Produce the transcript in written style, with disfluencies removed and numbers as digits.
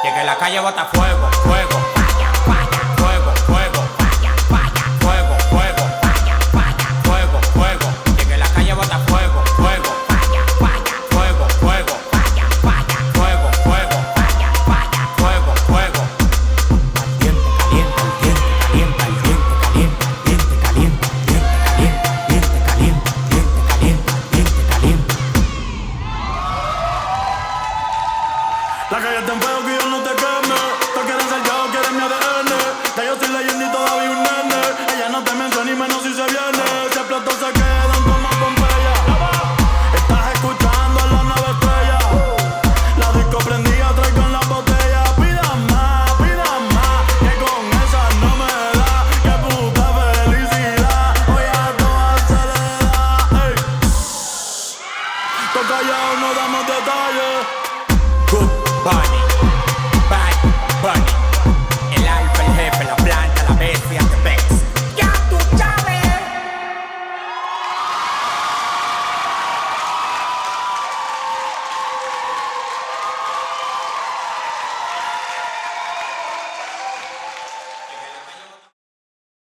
Llegué a la calle bota fuego, fuego, falla, falla, fuego, fuego, falla, falla, fuego, fuego, falla, falla, fuego, fuego. Llegué a la calle bota fuego, fuego, falla, falla, fuego, fuego, falla, falla, fuego, fuego, falla, falla, fuego, fuego. Caliente, caliente, caliente, caliente, caliente, caliente, caliente, caliente, caliente, caliente, caliente. La calle está en fuego que yo no te queme. Tú quieres ser yo, quieres mi ADN. Ya yo soy leyenda y todavía un nene. Ella no te menciona ni menos si se viene. Si explotó se quedan como Pompeya. Estás escuchando a la nave estrella. La disco prendida, traigan la botella. Pidan más, que con esa no me da. Que puta felicidad, hoy a todas se le da. Ey. Toca callado, no damos detalles. Good Bunny.